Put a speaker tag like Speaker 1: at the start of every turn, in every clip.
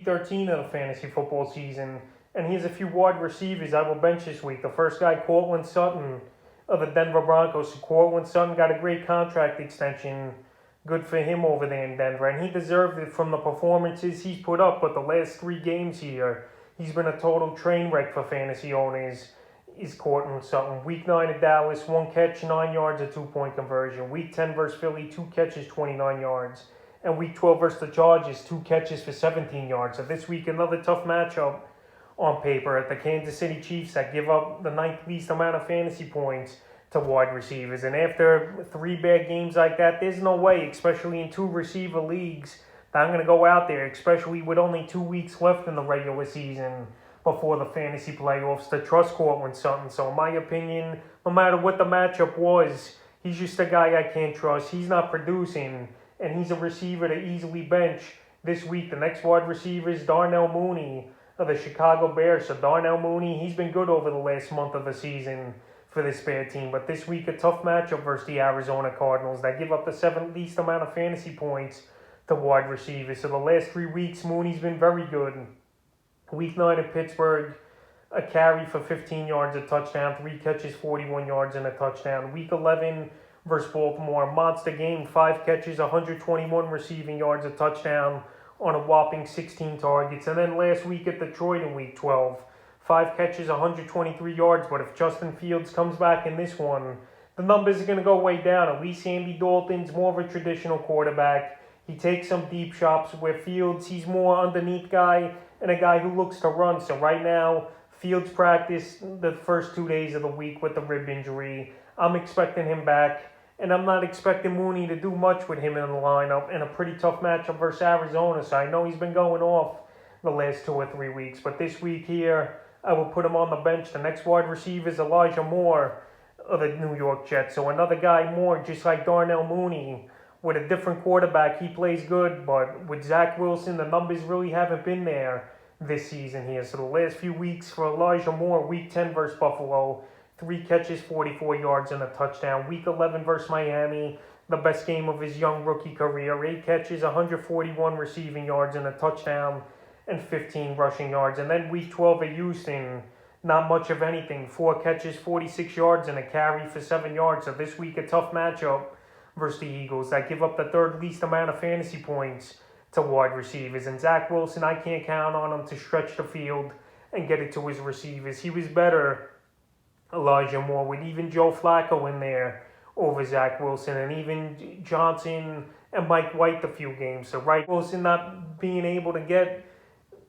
Speaker 1: 13 of the fantasy football season. And here's a few wide receivers I will bench this week. The first guy, Sutton of the Denver Broncos. So Sutton got a great contract extension. Good for him over there in Denver. And he deserved it from the performances he's put up. But the last 3 games here, he's been a total train wreck for fantasy owners. Is Sutton. Week 9 at Dallas, 1 catch, 9 yards, a 2-point conversion. Week 10 versus Philly, 2 catches, 29 yards. And week 12 versus the Chargers, 2 catches for 17 yards. So this week, another tough matchup on paper at the Kansas City Chiefs that give up the 9th least amount of fantasy points to wide receivers. And after 3 bad games like that, there's no way, especially in 2 receiver leagues, that I'm going to go out there, especially with only 2 weeks left in the regular season before the fantasy playoffs, to trust Sutton. So in my opinion, no matter what the matchup was, he's just a guy I can't trust. He's not producing, and he's a receiver to easily bench this week. The next wide receiver is Darnell Mooney of the Chicago Bears. So Darnell Mooney, he's been good over the last month of the season for this bad team. But this week, a tough matchup versus the Arizona Cardinals that give up the 7th least amount of fantasy points to wide receivers. So the last 3 weeks, Mooney's been very good. Week 9 at Pittsburgh, a carry for 15 yards, a touchdown, 3 catches, 41 yards, and a touchdown. Week 11 versus Baltimore, monster game, 5 catches, 121 receiving yards, a touchdown on a whopping 16 targets. And then last week at Detroit in Week 12, 5 catches, 123 yards. But if Justin Fields comes back in this one, the numbers are going to go way down. At least Andy Dalton's more of a traditional quarterback. He takes some deep shots where Fields, he's more underneath guy and a guy who looks to run. So right now, Fields practiced the first 2 days of the week with the rib injury. I'm expecting him back, and I'm not expecting Mooney to do much with him in the lineup in a pretty tough matchup versus Arizona. So I know he's been going off the last 2 or 3 weeks, but this week here, I will put him on the bench. The next wide receiver is Elijah Moore of the New York Jets. So another guy, Moore, just like Darnell Mooney, with a different quarterback, he plays good, but with Zach Wilson, the numbers really haven't been there this season here. So the last few weeks for Elijah Moore, Week 10 versus Buffalo, 3 catches, 44 yards, and a touchdown. Week 11 versus Miami, the best game of his young rookie career, 8 catches, 141 receiving yards, and a touchdown, and 15 rushing yards. And then Week 12 at Houston, not much of anything, 4 catches, 46 yards, and a carry for 7 yards. So this week, a tough matchup versus the Eagles that give up the 3rd least amount of fantasy points to wide receivers. And Zach Wilson, I can't count on him to stretch the field and get it to his receivers. He was better, Elijah Moore, with even Joe Flacco in there over Zach Wilson, and even Johnson and Mike White a few games. So right, Wilson not being able to get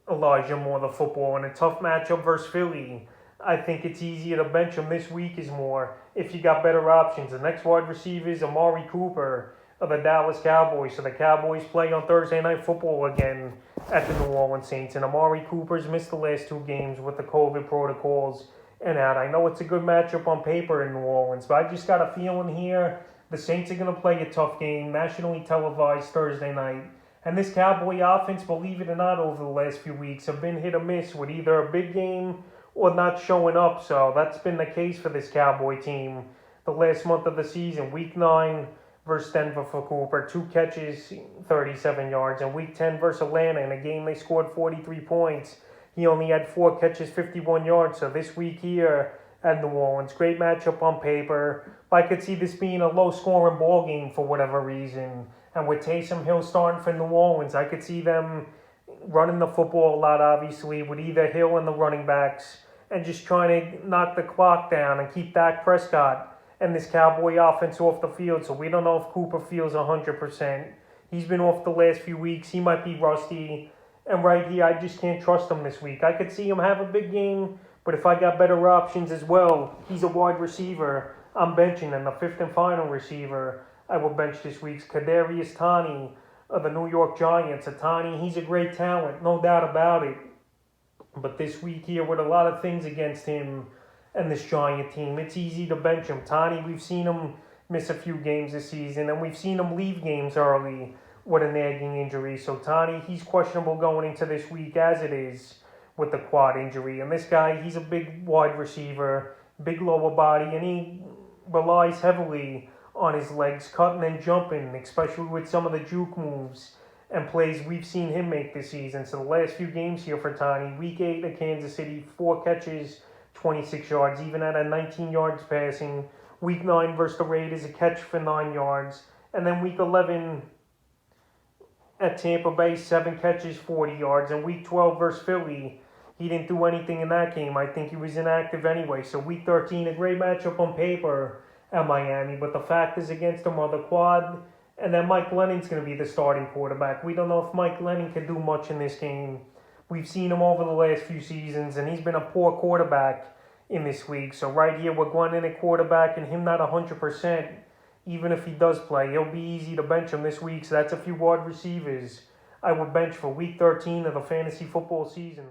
Speaker 1: Elijah Moore the football in a tough matchup versus Philly. I think it's easier to bench him this week is more if you got better options. The next wide receiver is Amari Cooper of the Dallas Cowboys. So the Cowboys play on Thursday Night Football again at the New Orleans Saints. And Amari Cooper's missed the last 2 games with the COVID protocols and out. I know it's a good matchup on paper in New Orleans, but I just got a feeling here the Saints are going to play a tough game, nationally televised Thursday night. And this Cowboy offense, believe it or not, over the last few weeks have been hit or miss with either a big game or not showing up. So that's been the case for this Cowboy team the last month of the season. Week 9 versus Denver for Cooper, 2 catches, 37 yards. And Week 10 versus Atlanta, in a game they scored 43 points, he only had 4 catches, 51 yards. So this week here at New Orleans, great matchup on paper. But I could see this being a low-scoring ball game for whatever reason. And with Taysom Hill starting for New Orleans, I could see them running the football a lot, obviously, with either Hill and the running backs, and just trying to knock the clock down and keep Dak Prescott and this Cowboy offense off the field. So we don't know if Cooper feels 100%. He's been off the last few weeks. He might be rusty. And right here, I just can't trust him this week. I could see him have a big game, but if I got better options as well, he's a wide receiver, I'm benching him. The 5th and final receiver I will bench this week's Kadarius Toney of the New York Giants. Toney, he's a great talent, no doubt about it. But this week here, with a lot of things against him and this Giant team, it's easy to bench him. Toney, we've seen him miss a few games this season, and we've seen him leave games early with a nagging injury. So Toney, he's questionable going into this week as it is with the quad injury. And this guy, he's a big wide receiver, big lower body, and he relies heavily on his legs, cutting and jumping, especially with some of the juke moves and plays we've seen him make this season. So the last few games here for Tani, week 8 at Kansas City, 4 catches, 26 yards, even at a 19 yards passing. Week 9 versus the Raiders, a catch for 9 yards. And then week 11 at Tampa Bay, 7 catches, 40 yards. And week 12 versus Philly, he didn't do anything in that game. I think he was inactive anyway. So week 13, a great matchup on paper at Miami. But the factors against him are the quad, and then Mike Glennon's going to be the starting quarterback. We don't know if Mike Glennon can do much in this game. We've seen him over the last few seasons, and he's been a poor quarterback in this league. So right here, we're Glennon at quarterback and him not 100%. Even if he does play, it'll be easy to bench him this week. So that's a few wide receivers I would bench for week 13 of the fantasy football season.